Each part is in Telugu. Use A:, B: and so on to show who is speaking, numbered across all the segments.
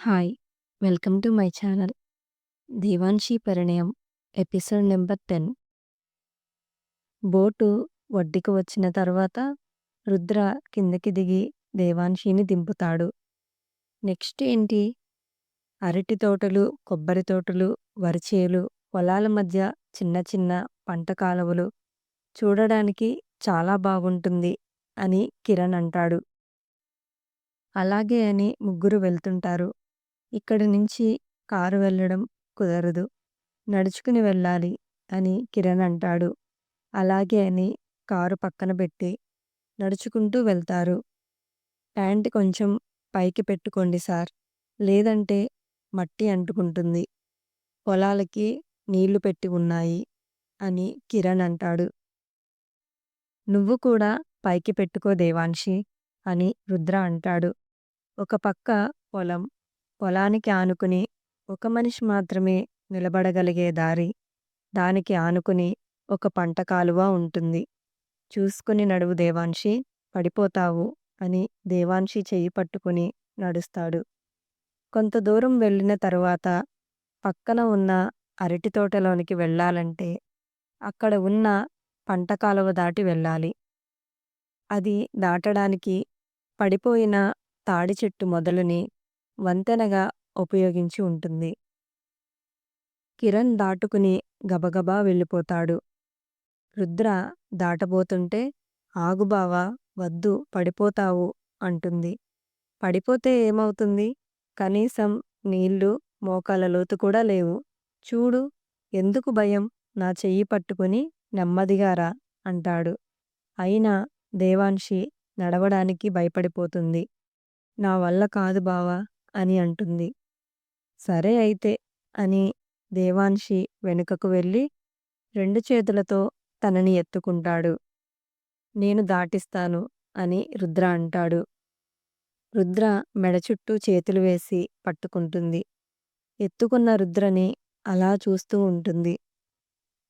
A: Hi! Welcome to my channel. 'Devanshi Parinayam' episode number 10. Boat ఒడ్డుకి వచ్చిన తర్వాత రుద్ర కిందకి దిగి దేవాంశిని దింపుతాడు. నెక్స్ట్ ఏంటి? అరటి తోటలు, కొబ్బరి తోటలు, వరిచేలు, పొలాల మధ్య చిన్న చిన్న పంట కాలువలు చూడడానికి చాలా బాగుంటుంది అని కిరణ్ అంటాడు. అలాగే అని ముగ్గురు వెళ్తుంటారు. ఇక్కడి నుంచి కారు వెళ్ళడం కుదరదు. నడుచుకుని వెళ్ళాలి అని కిరణ్ అంటాడు. అలాగే అని కారు పక్కన పెట్టి నడుచుకుంటూ వెళ్తారు. ప్యాంట్ కొంచెం పైకి పెట్టుకోండి సార్, లేదంటే మట్టి అంటుకుంటుంది. పొలాలకి నీళ్లు పెట్టి ఉన్నాయి అని కిరణ్ అంటాడు. నువ్వు కూడా పైకి పెట్టుకో దేవాంశి అని రుద్ర అంటాడు. ఒక పక్క పొలం, పొలానికి ఆనుకుని ఒక మనిషి మాత్రమే నిలబడగలిగే దారి, దానికి ఆనుకుని ఒక పంట కాలువ ఉంటుంది. చూసుకుని నడువు దేవాంశి, పడిపోతావు అని దేవాంశి చెయ్యి పట్టుకుని నడుస్తాడు. కొంత దూరం వెళ్ళిన తరువాత పక్కన ఉన్న అరటి తోటలోనికి వెళ్ళాలంటే అక్కడ ఉన్న పంట కాలువ దాటి వెళ్ళాలి. అది దాటడానికి పడిపోయిన తాడి చెట్టు మొదలుని వంతెనగా ఉపయోగించి ఉంటుంది. కిరణ్ దాటుకుని గబగబా వెళ్ళిపోతాడు. రుద్ర దాటబోతుంటే ఆగు బావా, వద్దు పడిపోతావు అంటుంది. పడిపోతే ఏమవుతుంది? కనీసం నీళ్లు మోకాళ్ళ లోతు కూడా లేవు. చూడు, ఎందుకు భయం? నా చెయ్యి పట్టుకుని నెమ్మదిగా రా అంటాడు. అయినా దేవాంశి నడవడానికి భయపడిపోతుంది. నా వల్ల కాదు బావా అని అంటుంది. సరే అయితే అని దేవాంశి వెనుకకు వెళ్ళి 2 చేతులతో తనని ఎత్తుకుంటాడు. నేను దాటిస్తాను అని రుద్ర అంటాడు. రుద్ర మెడ చుట్టూ చేతులు వేసి పట్టుకుంటుంది. ఎత్తుకున్న రుద్రని అలా చూస్తూ ఉంటుంది.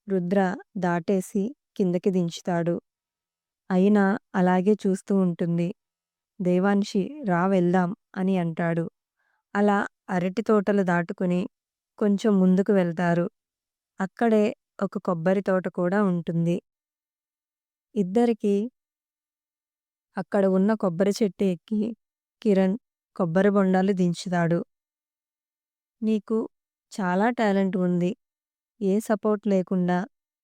A: రుద్ర దాటేసి కిందకి దించుతాడు. అయినా అలాగే చూస్తూ ఉంటుంది. దేవాంశి రా వెళ్దాం అని అంటాడు. అలా అరటి తోటలు దాటుకుని కొంచెం ముందుకు వెళ్తారు. అక్కడే ఒక కొబ్బరి తోట కూడా ఉంటుంది. ఇద్దరికీ అక్కడ ఉన్న కొబ్బరి చెట్టు ఎక్కి కిరణ్ కొబ్బరి బొండాలు దించుతాడు. నీకు చాలా టాలెంట్ ఉంది. ఏ సపోర్ట్ లేకుండా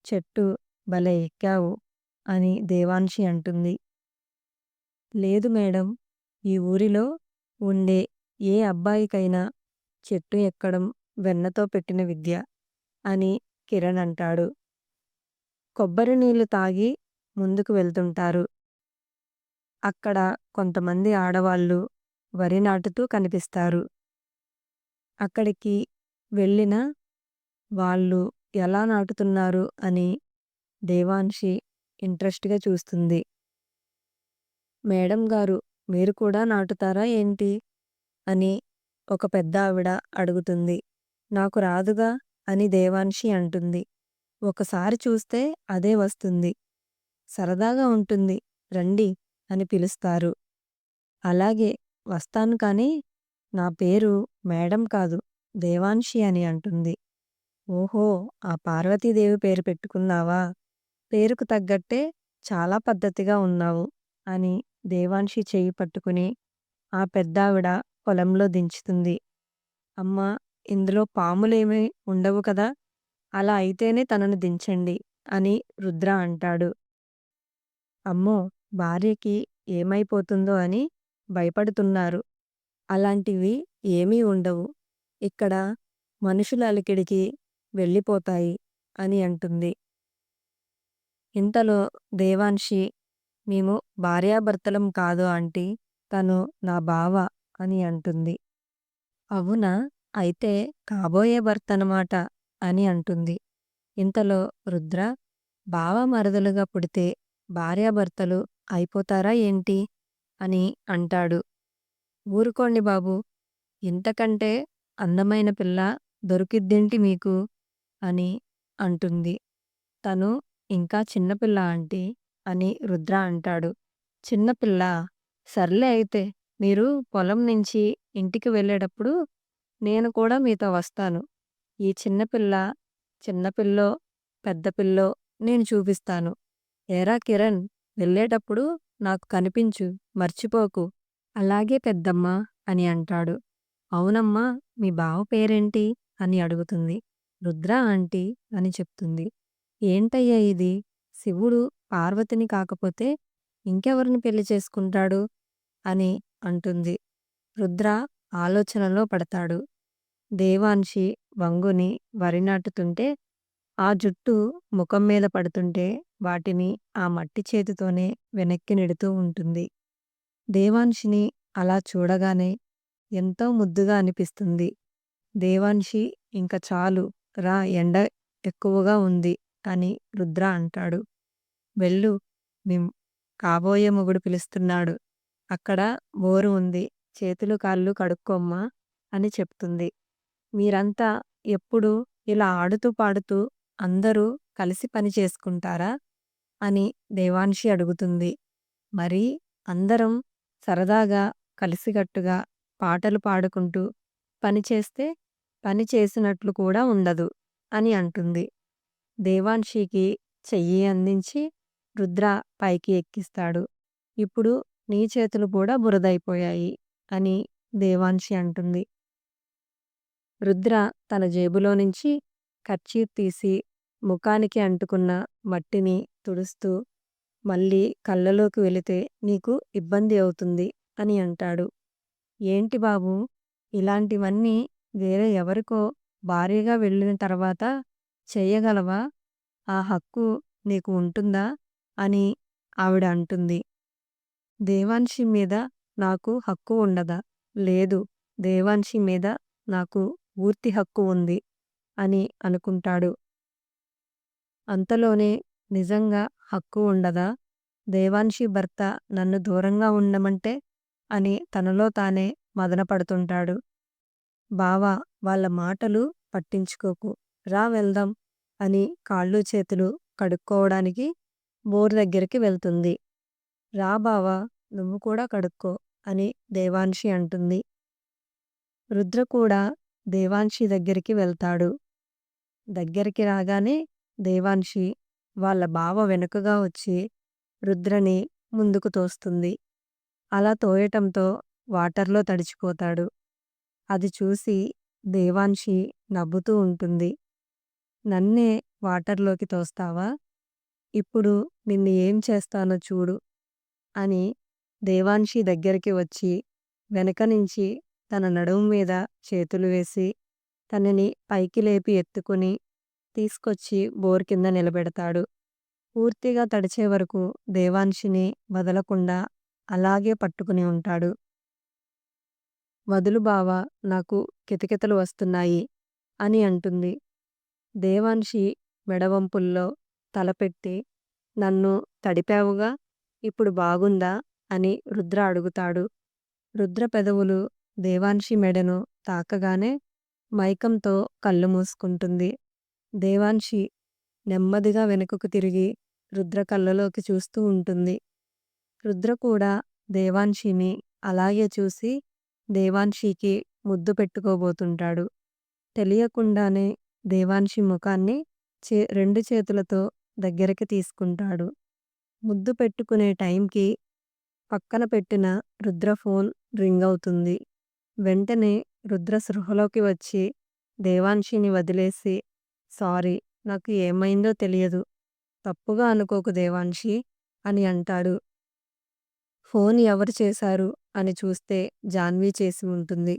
A: చెట్టు భలే ఎక్కావు అని దేవాంశి అంటుంది. లేదు మేడం, ఈ ఊరిలో ఉండే ఏ అబ్బాయికైనా చెట్టు ఎక్కడం వెన్నతో పెట్టిన విద్య అని కిరణ్ అంటాడు. కొబ్బరి నీళ్లు తాగి ముందుకు వెళ్తుంటారు. అక్కడ కొంతమంది ఆడవాళ్ళు వరి నాటుతూ కనిపిస్తారు. అక్కడికి వెళ్ళిన వాళ్ళు ఎలా నాటుతున్నారు అని దేవాంశి ఇంట్రెస్ట్‌గా చూస్తుంది. మేడం గారు, మీరు కూడా నాటుతారా ఏంటి అని ఒక పెద్దావిడ అడుగుతుంది. నాకు రాదుగా అని దేవాంశి అంటుంది. ఒకసారి చూస్తే అదే వస్తుంది. సరదాగా ఉంటుంది, రండి అని పిలుస్తారు. అలాగే వస్తాను కానీ నా పేరు మేడం కాదు, దేవాంశి అని అంటుంది. ఓహో, ఆ పార్వతీదేవి పేరు పెట్టుకున్నావా? పేరుకు తగ్గట్టే చాలా పద్ధతిగా ఉన్నావు అని దేవాంశి చెయ్యి పట్టుకుని ఆ పెద్దావిడ పొలంలో దించుతుంది. అమ్మా, ఇందులో పాములేమీ ఉండవు కదా? అలా అయితేనే తనను దించండి అని రుద్ర అంటాడు. అమ్మో, భార్యకి ఏమైపోతుందో అని భయపడుతున్నారు. అలాంటివి ఏమీ ఉండవు. ఇక్కడ మనుషుల అలికిడికి వెళ్ళిపోతాయి అని అంటుంది. ఇంతలో దేవాంశి, మేము భార్యాభర్తలం కాదు ఆంటీ, తను నా బావ అని అంటుంది. అవునా, అయితే కాబోయే భర్త అన్నమాట అని అంటుంది. ఇంతలో రుద్ర, బావ మరదలుగా పుడితే భార్యాభర్తలు అయిపోతారా ఏంటి అని అంటాడు. ఊరుకోండి బాబు, ఇంతకంటే అందమైన పిల్ల దొరికిద్దేంటి మీకు అని అంటుంది. తను ఇంకా చిన్నపిల్ల ఆంటీ అని రుద్ర అంటాడు. చిన్నపిల్ల? సర్లే అయితే మీరు పొలం నుంచి ఇంటికి వెళ్ళేటప్పుడు నేను కూడా మీతో వస్తాను. ఈ చిన్న పిల్లో, పెద్ద పిల్లో నేను చూపిస్తాను. ఏరా కిరణ్! వెళ్ళేటప్పుడు నాకు కనిపించు, మర్చిపోకు. అలాగే పెద్దమ్మా అని అంటాడు. అవునమ్మా, మీ బావ పేరేంటి అని అడుగుతుంది. రుద్ర ఆంటీ అని చెప్తుంది. ఏంటయ్యా ఇది? శివుడు పార్వతిని కాకపోతే ఇంకెవరిని పెళ్లి చేసుకుంటాడు అని అంటుంది. రుద్ర ఆలోచనలో పడతాడు. దేవాంశి వంగుని వరి నాటుతుంటే ఆ జుట్టు ముఖం మీద పడుతుంటే వాటిని ఆ మట్టి చేతితోనే వెనక్కి నెడుతూ ఉంటుంది. దేవాంశిని అలా చూడగానే ఎంతో ముద్దుగా అనిపిస్తుంది. దేవాంశి ఇంక చాలు రా, ఎండ ఎక్కువగా ఉంది అని రుద్ర అంటాడు. వెళ్ళు, మీ కాబోయే మొగుడు పిలుస్తున్నాడు. అక్కడ బోరు ఉంది. చేతులు కాళ్ళు కడుక్కోమ్మా అని చెప్తుంది. మీరంతా ఎప్పుడూ ఇలా ఆడుతూ పాడుతూ అందరూ కలిసి పని చేసుకుంటారా అని దేవాంశి అడుగుతుంది. మరి అందరం సరదాగా కలిసికట్టుగా పాటలు పాడుకుంటూ పని చేస్తే పని చేసినట్లు కూడా ఉండదు అని అంటుంది. దేవాంశికి చెయ్యి అందించి రుద్ర పైకి ఎక్కిస్తాడు. ఇప్పుడు నీ చేతులు కూడా బురదైపోయాయి అని దేవాంశి అంటుంది. రుద్ర తన జేబులో నుంచి కర్చీఫ్ తీసి ముఖానికి అంటుకున్న మట్టిని తుడుస్తూ మళ్ళీ కళ్ళలోకి వెళితే నీకు ఇబ్బంది అవుతుంది అని అంటాడు. ఏంటి బాబూ, ఇలాంటివన్నీ వేరే ఎవరికో భార్యగా వెళ్ళిన తర్వాత చెయ్యగలవా? ఆ హక్కు నీకు ఉంటుందా అని ఆవిడ అంటుంది. దేవాంశి మీద నాకు హక్కు ఉండదా? లేదు, దేవాంశి మీద నాకు పూర్తి హక్కు ఉంది అని అనుకుంటాడు. అంతలోనే నిజంగా హక్కు ఉండదా? దేవాంశి భర్త నన్ను దూరంగా ఉండమంటే అని తనలో తానే మదనపడుతుంటాడు. బావా, వాళ్ళ మాటలు పట్టించుకోకు, రా వెళ్దాం అని కాళ్ళు చేతులు కడుక్కోవడానికి బోర్ దగ్గరికి వెళ్తుంది. రా బావా, నువ్వు కూడా కడుక్కో అని దేవాంశి అంటుంది. రుద్ర కూడా దేవాంశి దగ్గరికి వెళ్తాడు. దగ్గరికి రాగానే దేవాంశి వాళ్ళ బావ వెనుకగా వచ్చి రుద్రని ముందుకు తోస్తుంది. అలా తోయటంతో వాటర్లో తడిచిపోతాడు. అది చూసి దేవాంశి నవ్వుతూ ఉంటుంది. నన్నే వాటర్లోకి తోస్తావా? ఇప్పుడు నిన్ను ఏం చేస్తానో చూడు అని దేవాంశి దగ్గరికి వచ్చి వెనక నుంచి తన నడుము మీద చేతులు వేసి తనని పైకి లేపి ఎత్తుకుని తీసుకొచ్చి బోర్ కింద నిలబెడతాడు. పూర్తిగా తడిచే వరకు దేవాంశిని వదలకుండా అలాగే పట్టుకుని ఉంటాడు. వదులు బావా, నాకు కితకితలు వస్తున్నాయి అని అంటుంది. దేవాంశి మెడవంపుల్లో తలపెట్టి నన్ను తడిపావుగా, ఇప్పుడు బాగుందా అని రుద్ర అడుగుతాడు. రుద్ర పెదవులు దేవాంశి మెడను తాకగానే మైకంతో కళ్ళు మూసుకుంటుంది. దేవాంశి నెమ్మదిగా వెనుకకు తిరిగి రుద్ర కళ్ళలోకి చూస్తూ ఉంటుంది. రుద్ర కూడా దేవాంశిని అలాగే చూసి దేవాంశికి ముద్దు పెట్టుకోబోతుంటాడు. తెలియకుండానే దేవాంశి ముఖాన్ని రెండు చేతులతో దగ్గరికి తీసుకుంటాడు. ముద్దు పెట్టుకునే టైంకి పక్కన పెట్టిన రుద్ర ఫోన్ రింగ్ అవుతుంది. వెంటనే రుద్ర సృహలోకి వచ్చి దేవాంశిని వదిలేసి, సారీ, నాకు ఏమైందో తెలియదు, తప్పుగా అనుకోకు దేవాంశి అని అంటాడు. ఫోన్ ఎవరు చేశారు అని చూస్తే జాన్వి చేసి ఉంటుంది.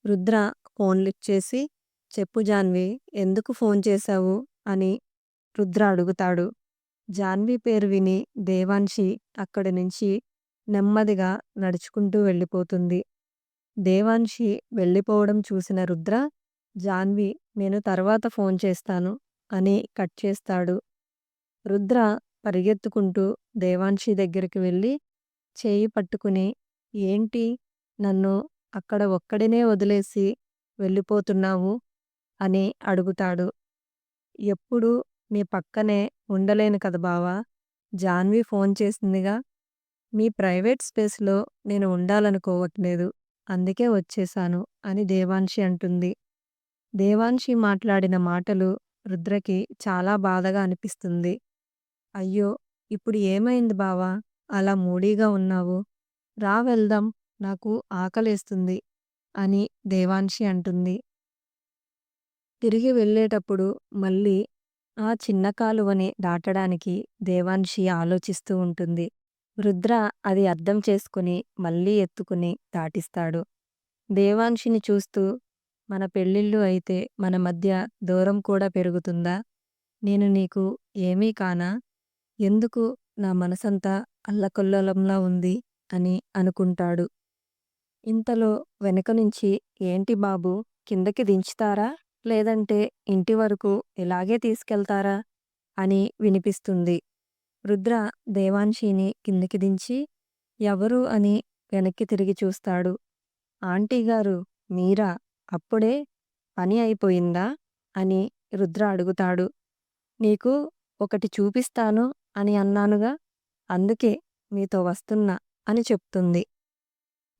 A: రుద్ర ఫోన్ లిఫ్ట్ చేసి, చెప్పు జాన్వి, ఎందుకు ఫోన్ చేశావు అని రుద్ర అడుగుతాడు. జాన్వి పేరు విని దేవాంశి అక్కడి నుంచి నెమ్మదిగా నడుచుకుంటూ వెళ్ళిపోతుంది. దేవాంశి వెళ్ళిపోవడం చూసిన రుద్ర, జాన్వి, నేను తర్వాత ఫోన్ చేస్తాను అని కట్ చేస్తాడు. రుద్ర పరిగెత్తుకుంటూ దేవాంశి దగ్గరికి వెళ్ళి చేయి పట్టుకుని, ఏంటి, నన్ను అక్కడ ఒక్కడినే వదిలేసి వెళ్ళిపోతున్నావు అని అడుగుతాడు. ఎప్పుడూ నీ పక్కనే ఉండలేను కదా బావా, జాన్వి ఫోన్ చేసిందిగా, మీ ప్రైవేట్ స్పేస్లో నేను ఉండాలనుకోవట్లేదు అందుకే వచ్చేశాను అని దేవాన్షి అంటుంది. దేవాన్షి మాట్లాడిన మాటలు రుద్రకి చాలా బాధగా అనిపిస్తుంది. అయ్యో! ఇప్పుడు ఏమైంది బావా? అలా మూడీగా ఉన్నావు. రా వెళ్దాం. నాకు ఆకలేస్తుంది అని దేవాన్షి అంటుంది. తిరిగి వెళ్ళేటప్పుడు మళ్ళీ ఆ చిన్న కాలువని దాటడానికి దేవాన్షి ఆలోచిస్తూ ఉంటుంది. రుద్ర అది అర్థం చేసుకుని మళ్ళీ ఎత్తుకుని దాటిస్తాడు. దేవాన్షిని చూస్తూ మన పెళ్ళిళ్ళు అయితే మన మధ్య దూరం కూడా పెరుగుతుందా? నేను నీకు ఏమీ కానా? ఎందుకు నా మనసంతా అల్లకల్లోలంలా ఉంది అని అనుకుంటాడు. ఇంతలో వెనక నుంచి ఏంటి బాబూ కిందకి దించుతారా? లేదంటే ఇంటి వరకు ఇలాగే తీసుకెళ్తారా? అని వినిపిస్తుంది. రుద్ర దేవాన్షిని కిందికి దించి ఎవరు అని వెనక్కి తిరిగి చూస్తాడు. ఆంటీగారు మీరా? అప్పుడే పని అయిపోయిందా? అని రుద్ర అడుగుతాడు. నీకు ఒకటి చూపిస్తాను అని అన్నానుగా, అందుకే మీతో వస్తున్నా అని చెప్తుంది.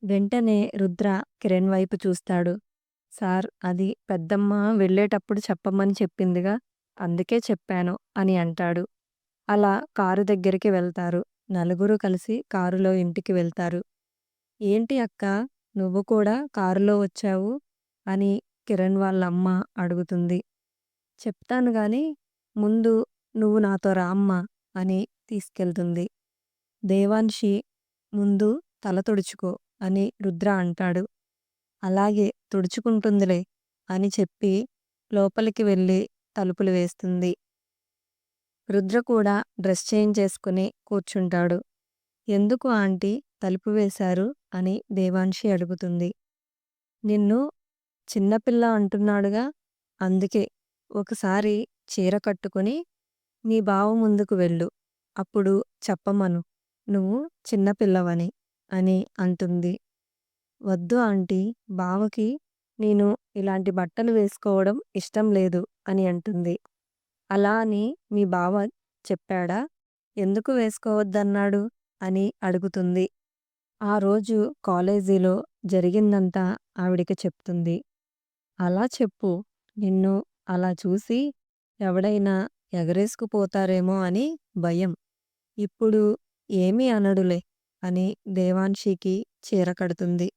A: వెంటనే రుద్ర కిరణ్ వైపు చూస్తాడు. సార్ అది పెద్దమ్మ వెళ్ళేటప్పుడు చెప్పమని చెప్పిందిగా, అందుకే చెప్పాను అని అంటాడు. అలా కారు దగ్గరికి వెళ్తారు. నలుగురు కలిసి కారులో ఇంటికి వెళ్తారు. ఏంటి అక్కా! నువ్వు కూడా కారులో వచ్చావు? అని కిరణ్ వాళ్ళమ్మ అడుగుతుంది. చెప్తాను గాని, ముందు నువ్వు నాతో రా అమ్మా! అని తీసుకెళ్తుంది. దేవాన్షి ముందు తల తుడుచుకో అని రుద్ర అంటాడు. అలాగే తుడుచుకుంటుందిలే అని చెప్పి లోపలికి వెళ్ళి తలుపులు వేస్తుంది. రుద్ర కూడా డ్రెస్ చేంజ్ చేసుకుని కూర్చుంటాడు. ఎందుకు ఆంటీ తలుపు వేశారు? అని దేవాన్షి అడుగుతుంది. నిన్ను చిన్నపిల్ల అంటున్నాడుగా, అందుకే ఒకసారి చీర కట్టుకుని మీ బావ ముందుకు వెళ్ళు. అప్పుడు చెప్పమను నువ్వు చిన్నపిల్లవని అని అంటుంది. వద్దు ఆంటీ బావకి నేను ఇలాంటి బట్టలు వేసుకోవడం ఇష్టం లేదు అని అంటుంది. అలా అని మీ బావ చెప్పాడా? ఎందుకు వేసుకోవద్దన్నాడు? అని అడుగుతుంది. ఆ రోజు కాలేజీలో జరిగిందంతా ఆవిడికి చెప్తుంది. అలా చెప్పు. నిన్ను అలా చూసి ఎవడైనా ఎగరేసుకుపోతారేమో అని భయం. ఇప్పుడు ఏమీ అనడులే అని దేవాన్షికి చీర కడుతుంది.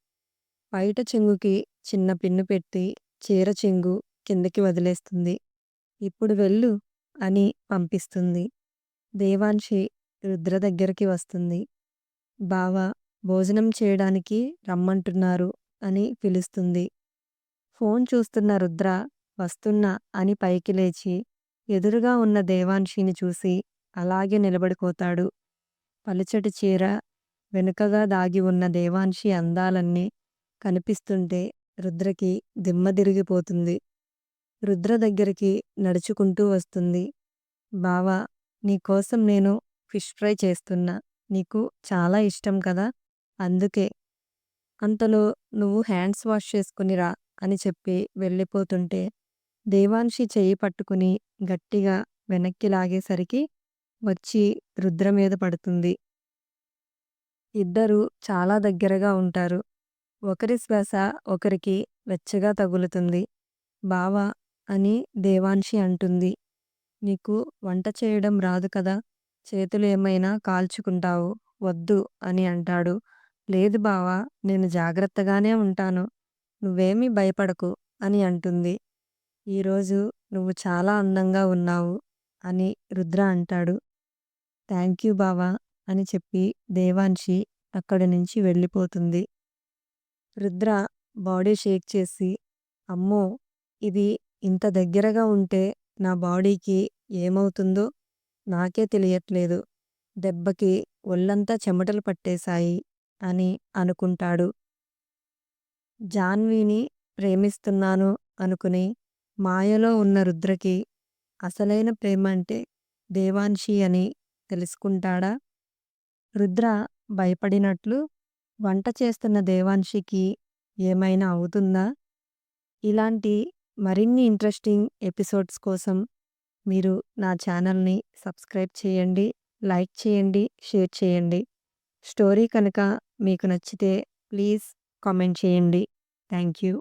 A: పైట చెంగుకి చిన్న పిన్ను పెట్టి చీర చెంగు కిందకి వదిలేస్తుంది. ఇప్పుడు వెళ్ళు అని పంపిస్తుంది. దేవాన్షి రుద్ర దగ్గరికి వస్తుంది. బావ భోజనం చేయడానికి రమ్మంటున్నారు అని పిలుస్తుంది. ఫోన్ చూస్తున్న రుద్ర వస్తున్నా అని పైకి లేచి ఎదురుగా ఉన్న దేవాన్షిని చూసి అలాగే నిలబడిపోతాడు. పలుచటి చీర వెనుకగా దాగి ఉన్న దేవాన్షి అందాలన్నీ కనిపిస్తుంటే రుద్రకి దిమ్మ తిరిగిపోతుంది. రుద్ర దగ్గరికి నడుచుకుంటూ వస్తుంది. బావా నీకోసం నేను ఫిష్ ఫ్రై చేస్తున్నా. నీకు చాలా ఇష్టం కదా, అందుకే. అంతలో నువ్వు హ్యాండ్స్ వాష్ చేసుకుని రా అని చెప్పి వెళ్ళిపోతుంటే దేవాన్షి చెయ్యి పట్టుకుని గట్టిగా వెనక్కి లాగేసరికి వచ్చి రుద్ర మీద పడుతుంది. ఇద్దరూ చాలా దగ్గరగా ఉంటారు. ఒకరి శ్వాస ఒకరికి వెచ్చగా తగులుతుంది. బావా అని దేవాన్షి అంటుంది. నీకు వంట చేయడం రాదు కదా, చేతులు ఏమైనా కాల్చుకుంటావు, వద్దు అని అంటాడు. లేదు బావా నేను జాగ్రత్తగానే ఉంటాను, నువ్వేమీ భయపడకు అని అంటుంది. ఈరోజు నువ్వు చాలా అందంగా ఉన్నావు అని రుద్ర అంటాడు. థ్యాంక్ యూ బావా అని చెప్పి దేవాన్షి అక్కడి నుంచి వెళ్ళిపోతుంది. రుద్ర బాడీ షేక్ చేసి అమ్మో ఇది ఇంత దగ్గరగా ఉంటే నా బాడీకి ఏమవుతుందో నాకే తెలియట్లేదు, దెబ్బకి ఒళ్ళంతా చెమటలు పట్టేశాయి అని అనుకుంటాడు. జాన్విని ప్రేమిస్తున్నాను అనుకుని మాయలో ఉన్న రుద్రకి అసలైన ప్రేమ అంటే దేవాన్షి అని తెలుసుకుంటాడా? రుద్ర భయపడినట్లు వంట చేస్తున్న దేవాన్షికి ఏమైనా అవుతుందా? ఇలాంటి మరిన్ని ఇంట్రెస్టింగ్ ఎపిసోడ్స్ కోసం మీరు నా ఛానల్ని సబ్స్క్రైబ్ చేయండి, లైక్ చేయండి, షేర్ చేయండి. స్టోరీ కనుక మీకు నచ్చితే ప్లీజ్ కామెంట్ చేయండి. Thank you.